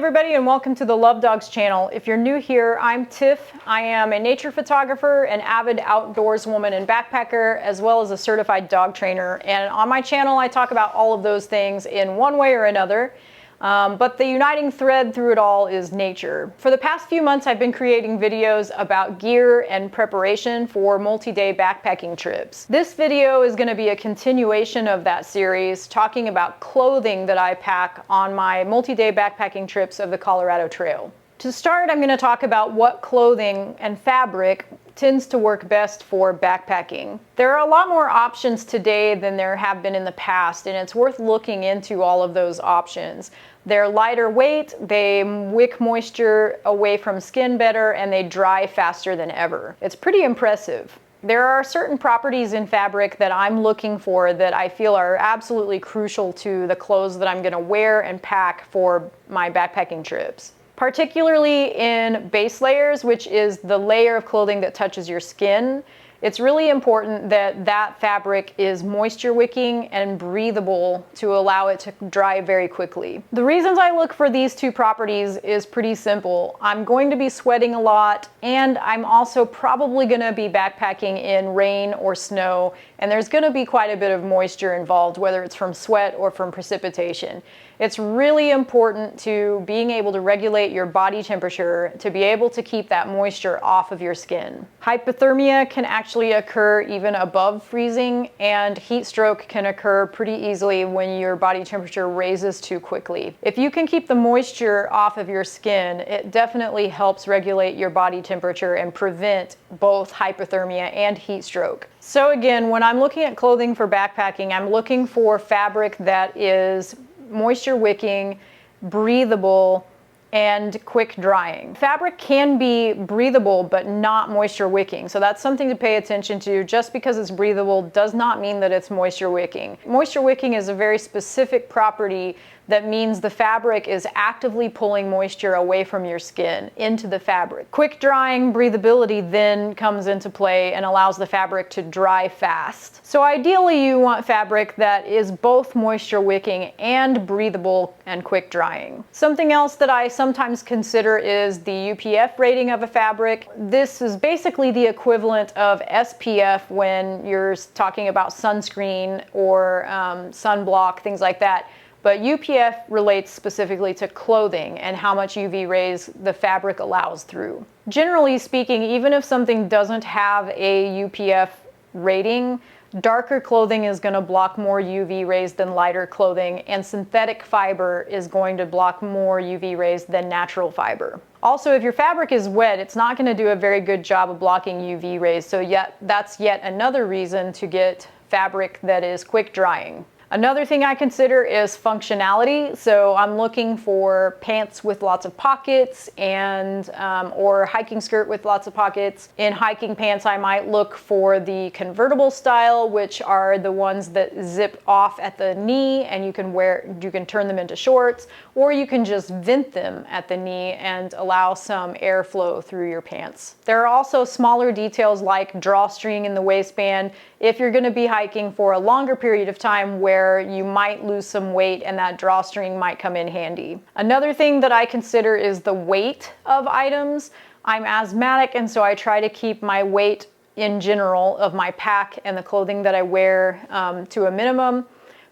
everybody, and welcome to the Love Dogs channel. If you're new here, I'm Tiff. I am a nature photographer, an avid outdoorswoman and backpacker, as well as a certified dog trainer. And on my channel, I talk about all of those things in one way or another. But the uniting thread through it all is nature. For the past few months, I've been creating videos about gear and preparation for multi-day backpacking trips. This video is going to be a continuation of that series, talking about clothing that I pack on my multi-day backpacking trips of the Colorado Trail. To start, I'm going to talk about what clothing and fabric tends to work best for backpacking. There are a lot more options today than there have been in the past, and it's worth looking into all of those options. They're lighter weight, they wick moisture away from skin better, and they dry faster than ever. It's pretty impressive. There are certain properties in fabric that I'm looking for that I feel are absolutely crucial to the clothes that I'm going to wear and pack for my backpacking trips. Particularly in base layers, which is the layer of clothing that touches your skin. It's really important that that fabric is moisture wicking and breathable to allow it to dry very quickly. The reasons I look for these two properties is pretty simple. I'm going to be sweating a lot, and I'm also probably going to be backpacking in rain or snow, and there's going to be quite a bit of moisture involved, whether it's from sweat or from precipitation. It's really important to being able to regulate your body temperature to be able to keep that moisture off of your skin. Hypothermia can actually occur even above freezing, and heat stroke can occur pretty easily when your body temperature raises too quickly. If you can keep the moisture off of your skin, it definitely helps regulate your body temperature and prevent both hypothermia and heat stroke. So again, when I'm looking at clothing for backpacking, I'm looking for fabric that is moisture wicking, breathable, and quick drying. Fabric can be breathable but not moisture wicking, so that's something to pay attention to. Just because it's breathable does not mean that it's moisture wicking. Moisture wicking is a very specific property that means the fabric is actively pulling moisture away from your skin into the fabric. Quick drying breathability then comes into play and allows the fabric to dry fast. So ideally you want fabric that is both moisture wicking and breathable and quick drying. Something else that I sometimes consider is the UPF rating of a fabric. This is basically the equivalent of SPF when you're talking about sunscreen or sunblock, things like that. But UPF relates specifically to clothing and how much UV rays the fabric allows through. Generally speaking, even if something doesn't have a UPF rating, darker clothing is going to block more UV rays than lighter clothing, and synthetic fiber is going to block more UV rays than natural fiber. Also, if your fabric is wet, it's not going to do a very good job of blocking UV rays, so that's yet another reason to get fabric that is quick drying. Another thing I consider is functionality. So I'm looking for pants with lots of pockets and or hiking skirt with lots of pockets. In hiking pants, I might look for the convertible style, which are the ones that zip off at the knee and you can turn them into shorts, or you can just vent them at the knee and allow some airflow through your pants. There are also smaller details like drawstring in the waistband if you're going to be hiking for a longer period of time where you might lose some weight and that drawstring might come in handy. Another thing that I consider is the weight of items. I'm asthmatic, and so I try to keep my weight in general of my pack and the clothing that I wear to a minimum,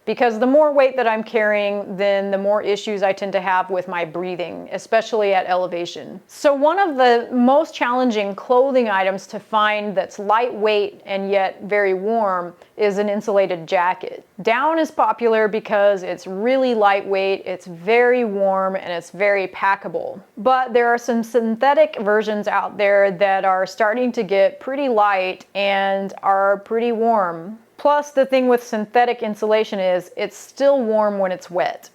because the more weight that I'm carrying, then the more issues I tend to have with my breathing, especially at elevation. So one of the most challenging clothing items to find that's lightweight and yet very warm is an insulated jacket. Down is popular because it's really lightweight, it's very warm, and it's very packable. But there are some synthetic versions out there that are starting to get pretty light and are pretty warm. Plus, the thing with synthetic insulation is it's still warm when it's wet.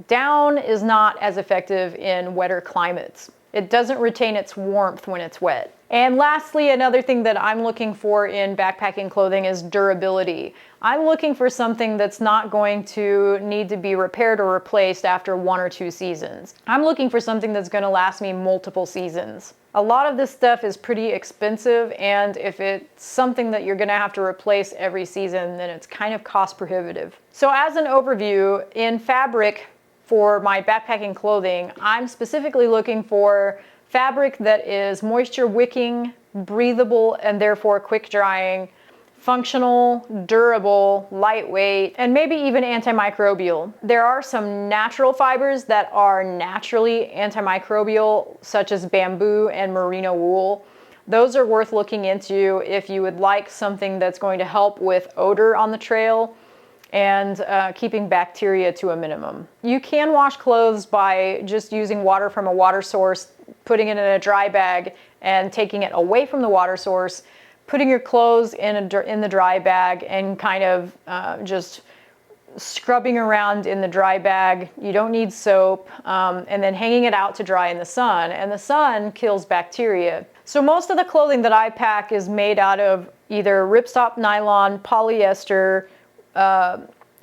Down is not as effective in wetter climates. It doesn't retain its warmth when it's wet. And lastly, another thing that I'm looking for in backpacking clothing is durability. I'm looking for something that's not going to need to be repaired or replaced after 1 or 2 seasons. I'm looking for something that's going to last me multiple seasons. A lot of this stuff is pretty expensive, and if it's something that you're going to have to replace every season, then it's kind of cost prohibitive. So as an overview, in fabric, for my backpacking clothing, I'm specifically looking for fabric that is moisture wicking, breathable, and therefore quick drying, functional, durable, lightweight, and maybe even antimicrobial. There are some natural fibers that are naturally antimicrobial, such as bamboo and merino wool. Those are worth looking into if you would like something that's going to help with odor on the trail and keeping bacteria to a minimum. You can wash clothes by just using water from a water source, putting it in a dry bag and taking it away from the water source, putting your clothes in the dry bag and kind of just scrubbing around in the dry bag. You don't need soap, and then hanging it out to dry in the sun, and the sun kills bacteria. So most of the clothing that I pack is made out of either ripstop nylon, polyester,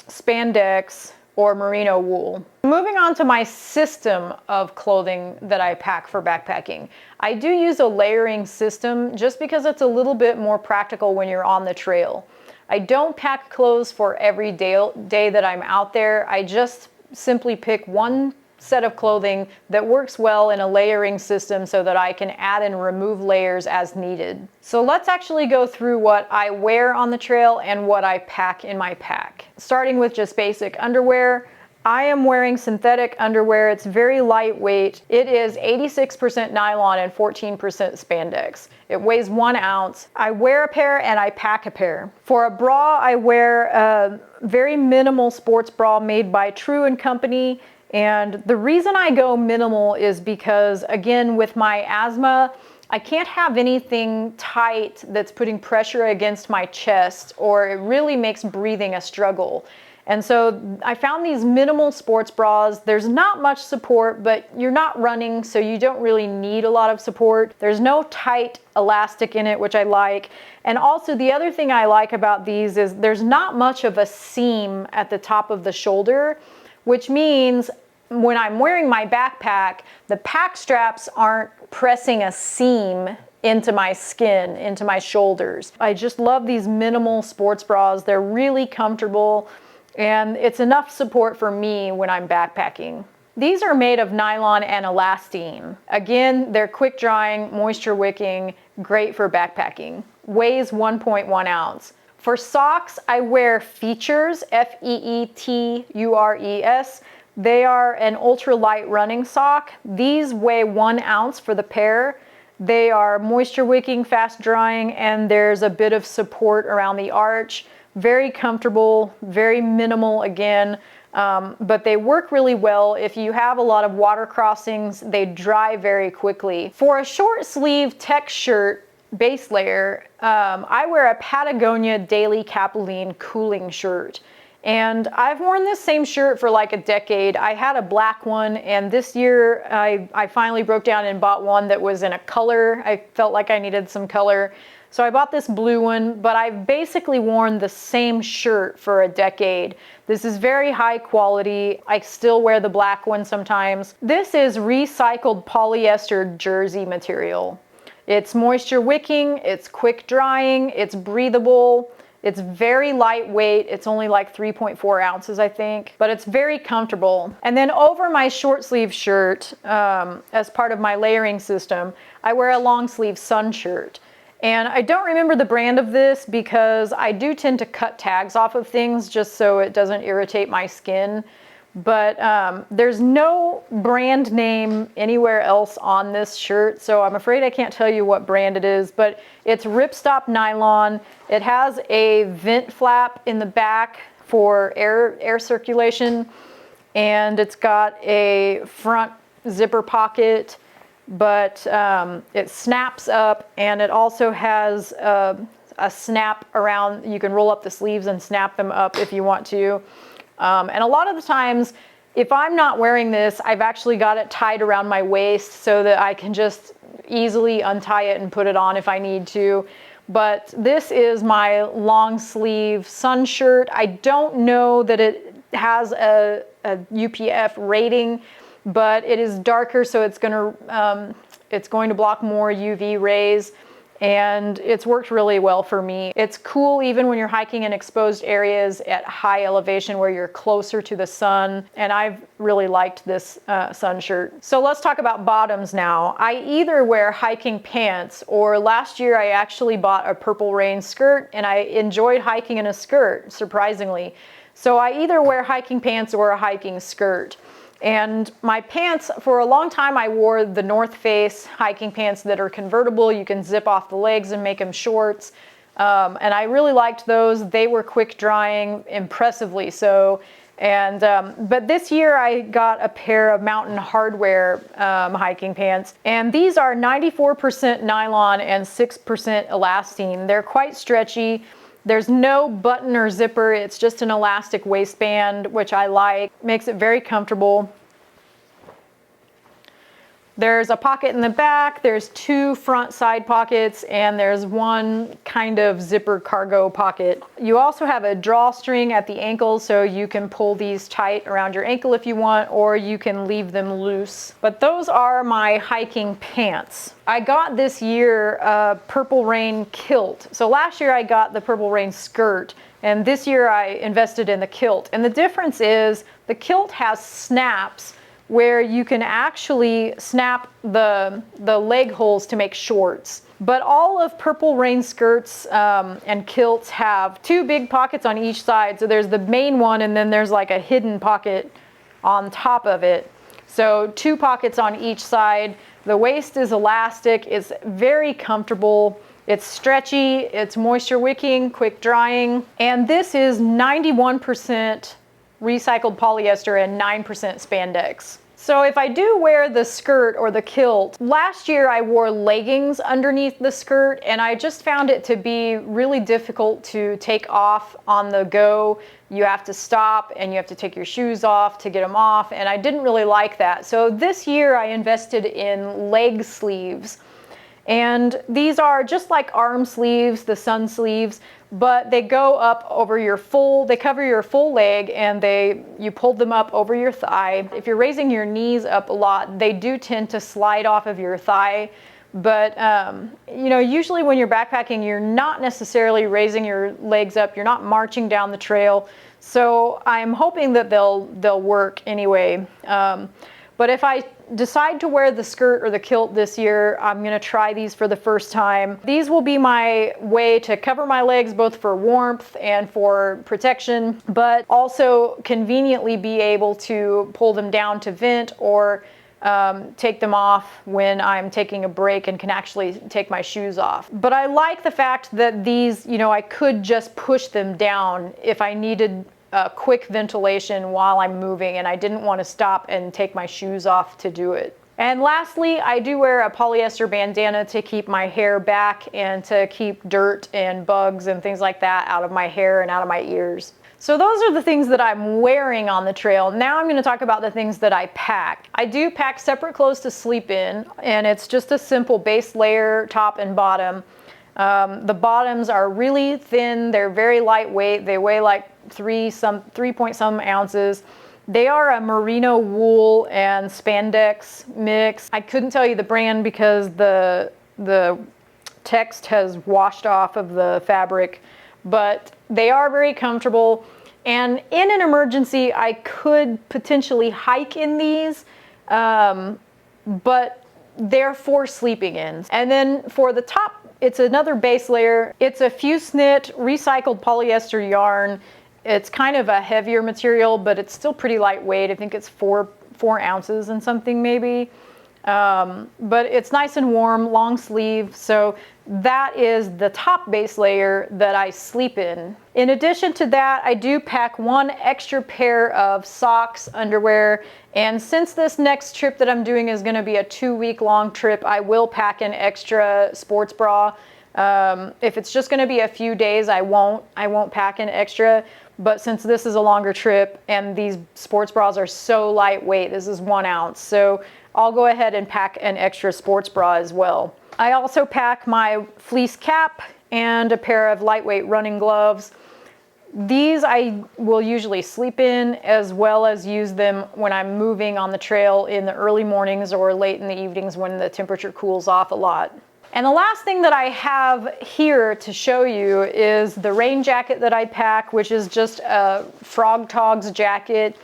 spandex, or merino wool. Moving on to my system of clothing that I pack for backpacking. I do use a layering system just because it's a little bit more practical when you're on the trail. I don't pack clothes for every day that I'm out there. I just simply pick one set of clothing that works well in a layering system so that I can add and remove layers as needed. So let's actually go through what I wear on the trail and what I pack in my pack. Starting with just basic underwear. I am wearing synthetic underwear. It's very lightweight. It is 86% nylon and 14% spandex. It weighs 1 ounce. I wear a pair and I pack a pair. For a bra, I wear a very minimal sports bra made by True & Company. And the reason I go minimal is because, again, with my asthma, I can't have anything tight that's putting pressure against my chest, or it really makes breathing a struggle. And so I found these minimal sports bras. There's not much support, but you're not running, so you don't really need a lot of support. There's no tight elastic in it, which I like. And also the other thing I like about these is there's not much of a seam at the top of the shoulder, which means when I'm wearing my backpack, the pack straps aren't pressing a seam into my skin, into my shoulders. I just love these minimal sports bras. They're really comfortable, and it's enough support for me when I'm backpacking. These are made of nylon and elastane. Again, they're quick drying, moisture wicking, great for backpacking. Weighs 1.1 ounce. For socks, I wear Feetures, Feetures. They are an ultralight running sock. These weigh 1 ounce for the pair. They are moisture wicking, fast drying, and there's a bit of support around the arch. Very comfortable, very minimal again, but they work really well. If you have a lot of water crossings, they dry very quickly. For a short sleeve tech shirt base layer, I wear a Patagonia Daily Capilene cooling shirt. And I've worn this same shirt for like a decade. I had a black one, and this year I finally broke down and bought one that was in a color. I felt like I needed some color. So I bought this blue one, but I've basically worn the same shirt for a decade. This is very high quality. I still wear the black one sometimes. This is recycled polyester jersey material. It's moisture wicking, it's quick drying, it's breathable. It's very lightweight. It's only like 3.4 ounces, I think, but it's very comfortable. And then over my short sleeve shirt, as part of my layering system, I wear a long sleeve sun shirt. And I don't remember the brand of this because I do tend to cut tags off of things just so it doesn't irritate my skin. But there's no brand name anywhere else on this shirt, so I'm afraid I can't tell you what brand it is, but it's ripstop nylon. It has a vent flap in the back for air circulation, and it's got a front zipper pocket, but it snaps up, and it also has a snap around. You can roll up the sleeves and snap them up if you want to. And a lot of the times, if I'm not wearing this, I've actually got it tied around my waist so that I can just easily untie it and put it on if I need to. But this is my long sleeve sun shirt. I don't know that it has a UPF rating, but it is darker, so it's going to block more UV rays. and it's worked really well for me. It's cool even when you're hiking in exposed areas at high elevation where you're closer to the sun, and I've really liked this sun shirt. So let's talk about bottoms now. I either wear hiking pants, or last year I actually bought a Purple Rain skirt, and I enjoyed hiking in a skirt, surprisingly. So I either wear hiking pants or a hiking skirt. And my pants, for a long time, I wore the North Face hiking pants that are convertible. You can zip off the legs and make them shorts. And I really liked those. They were quick drying, impressively so. And but this year I got a pair of Mountain Hardwear hiking pants. And these are 94% nylon and 6% elastane. They're quite stretchy. There's no button or zipper, it's just an elastic waistband, which I like. Makes it very comfortable. There's a pocket in the back, there's 2 front side pockets, and there's 1 kind of zipper cargo pocket. You also have a drawstring at the ankle, so you can pull these tight around your ankle if you want, or you can leave them loose. But those are my hiking pants. I got this year a Purple Rain kilt. So last year I got the Purple Rain skirt, and this year I invested in the kilt. And the difference is the kilt has snaps where you can actually snap the leg holes to make shorts. But all of Purple Rain skirts and kilts have 2 big pockets on each side. So there's the main one, and then there's like a hidden pocket on top of it. So 2 pockets on each side. The waist is elastic, it's very comfortable, it's stretchy, it's moisture wicking, quick drying, and this is 91% recycled polyester and 9% spandex. So if I do wear the skirt or the kilt, last year I wore leggings underneath the skirt, and I just found it to be really difficult to take off on the go. You have to stop and you have to take your shoes off to get them off, and I didn't really like that. So this year I invested in leg sleeves. And these are just like arm sleeves, the sun sleeves, but they go up over your they cover your full leg, and you pull them up over your thigh. If you're raising your knees up a lot, they do tend to slide off of your thigh. But, you know, usually when you're backpacking, you're not necessarily raising your legs up. You're not marching down the trail. So I'm hoping that they'll work anyway. But if I decide to wear the skirt or the kilt this year, I'm gonna try these for the first time. These will be my way to cover my legs, both for warmth and for protection, but also conveniently be able to pull them down to vent, or take them off when I'm taking a break and can actually take my shoes off. But I like the fact that these, you know, I could just push them down if I needed quick ventilation while I'm moving, and I didn't want to stop and take my shoes off to do it. And lastly, I do wear a polyester bandana to keep my hair back and to keep dirt and bugs and things like that out of my hair and out of my ears. So those are the things that I'm wearing on the trail. Now I'm going to talk about the things that I pack. I do pack separate clothes to sleep in, and it's just a simple base layer, top and bottom. The bottoms are really thin, they're very lightweight, they weigh like 3 point some ounces. They are a merino wool and spandex mix. I couldn't tell you the brand because the text has washed off of the fabric, but they are very comfortable. And in an emergency, I could potentially hike in these, but they're for sleeping in. And then for the top, it's another base layer. It's a fuse knit recycled polyester yarn. It's kind of a heavier material, but it's still pretty lightweight. I think it's 4 ounces and something maybe. But it's nice and warm, long sleeve. So that is the top base layer that I sleep in. In addition to that, I do pack 1 extra pair of socks, underwear, and since this next trip that I'm doing is going to be a 2-week long trip, I will pack an extra sports bra. If it's just going to be a few days, I won't pack an extra. But since this is a longer trip and these sports bras are so lightweight, this is 1 ounce, so I'll go ahead and pack an extra sports bra as well. I also pack my fleece cap and a pair of lightweight running gloves. These I will usually sleep in, as well as use them when I'm moving on the trail in the early mornings or late in the evenings when the temperature cools off a lot. And the last thing that I have here to show you is the rain jacket that I pack, which is just a Frog Togs jacket.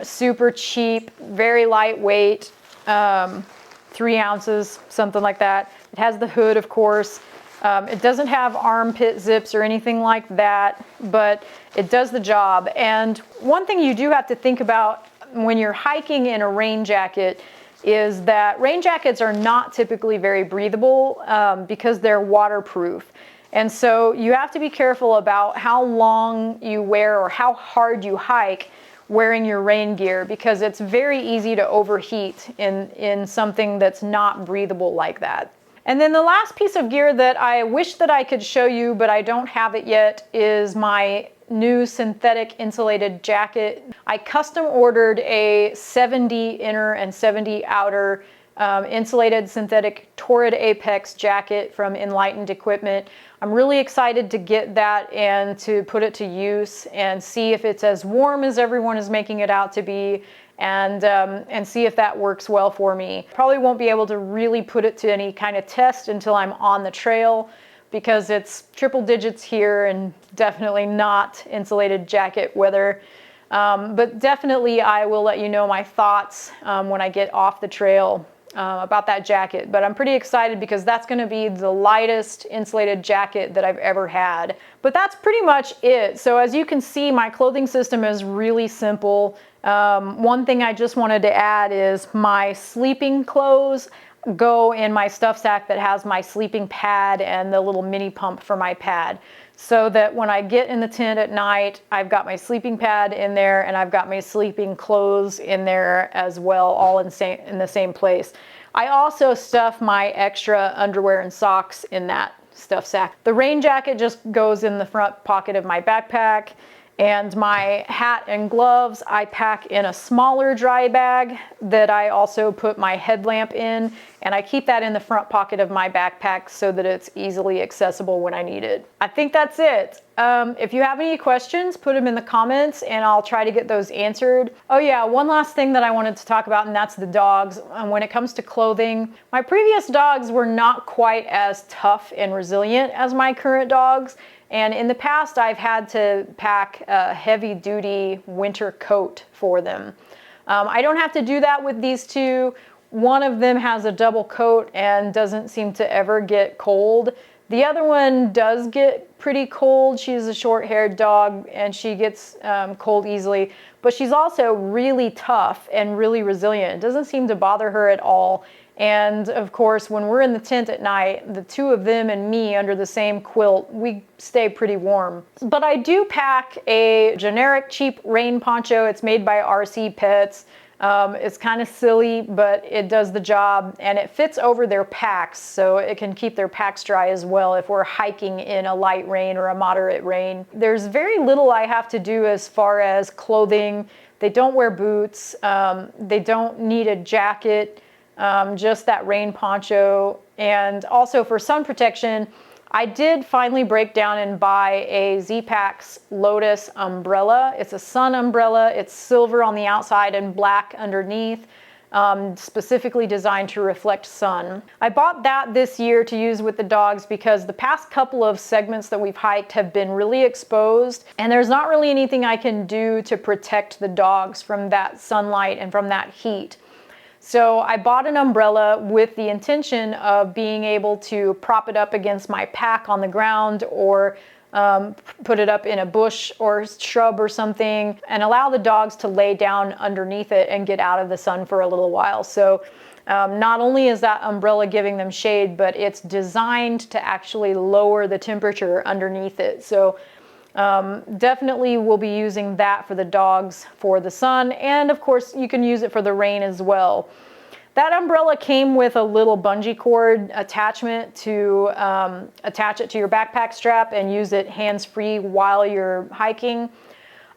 Super cheap, very lightweight, 3 ounces, something like that. It has the hood, of course. It doesn't have armpit zips or anything like that, but it does the job. And one thing you do have to think about when you're hiking in a rain jacket is that rain jackets are not typically very breathable because they're waterproof. And so you have to be careful about how long you wear or how hard you hike wearing your rain gear, because it's very easy to overheat in something that's not breathable like that. And then the last piece of gear that I wish that I could show you, but I don't have it yet, is my new synthetic insulated jacket. I custom ordered a 70 inner and 70 outer insulated synthetic Torrid Apex jacket from Enlightened Equipment. I'm really excited to get that and to put it to use and see if it's as warm as everyone is making it out to be, and see if that works well for me. Probably won't be able to really put it to any kind of test until I'm on the trail, because it's triple digits here and definitely not insulated jacket weather. But definitely I will let you know my thoughts when I get off the trail about that jacket. But I'm pretty excited because that's going to be the lightest insulated jacket that I've ever had. But that's pretty much it. So as you can see, my clothing system is really simple. One thing I just wanted to add is my sleeping clothes go in my stuff sack that has my sleeping pad and the little mini pump for my pad, so that when I get in the tent at night, I've got my sleeping pad in there and I've got my sleeping clothes in there as well, all in the same place. I also stuff my extra underwear and socks in that stuff sack. The rain jacket just goes in the front pocket of my backpack, and my hat and gloves I pack in a smaller dry bag that I also put my headlamp in, and I keep that in the front pocket of my backpack so that it's easily accessible when I need it. I think that's it. If you have any questions, put them in the comments and I'll try to get those answered. Oh yeah, one last thing that I wanted to talk about, and that's the dogs. When it comes to clothing, my previous dogs were not quite as tough and resilient as my current dogs. And in the past, I've had to pack a heavy-duty winter coat for them. I don't have to do that with these two. One of them has a double coat and doesn't seem to ever get cold. The other one does get pretty cold. She's a short-haired dog and she gets cold easily, but she's also really tough and really resilient. It doesn't seem to bother her at all. And of course, when we're in the tent at night, the two of them and me under the same quilt, we stay pretty warm. But I do pack a generic cheap rain poncho. It's made by RC Pets. It's kind of silly, but it does the job, and it fits over their packs, so it can keep their packs dry as well if we're hiking in a light rain or a moderate rain. There's very little I have to do as far as clothing. They don't wear boots. They don't need a jacket. Just that rain poncho. And also for sun protection, I did finally break down and buy a Z-Packs Lotus umbrella. It's a sun umbrella. It's silver on the outside and black underneath, specifically designed to reflect sun. I bought that this year to use with the dogs because the past couple of segments that we've hiked have been really exposed, and there's not really anything I can do to protect the dogs from that sunlight and from that heat. So I bought an umbrella with the intention of being able to prop it up against my pack on the ground, or put it up in a bush or shrub or something, and allow the dogs to lay down underneath it and get out of the sun for a little while. So not only is that umbrella giving them shade, but it's designed to actually lower the temperature underneath it. So definitely we'll be using that for the dogs for the sun, and of course you can use it for the rain as well. That umbrella came with a little bungee cord attachment to attach it to your backpack strap and use it hands-free while you're hiking.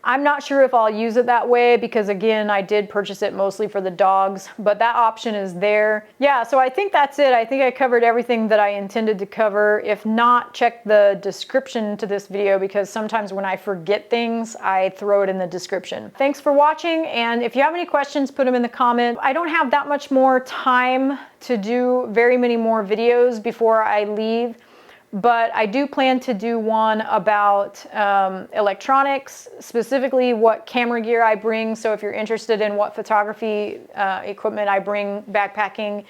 I'm not sure if I'll use it that way because, again, I did purchase it mostly for the dogs, but that option is there. Yeah, so I think that's it. I think I covered everything that I intended to cover. If not, check the description to this video because sometimes when I forget things, I throw it in the description. Thanks for watching, and if you have any questions, put them in the comments. I don't have that much more time to do very many more videos before I leave. But I do plan to do one about electronics, specifically what camera gear I bring. So if you're interested in what photography equipment I bring backpacking,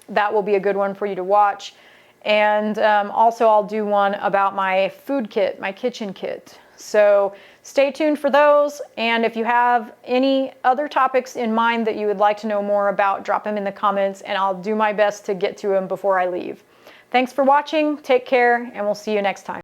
that will be a good one for you to watch. And also I'll do one about my food kit, my kitchen kit. So stay tuned for those. And if you have any other topics in mind that you would like to know more about, drop them in the comments and I'll do my best to get to them before I leave. Thanks for watching, take care, and we'll see you next time.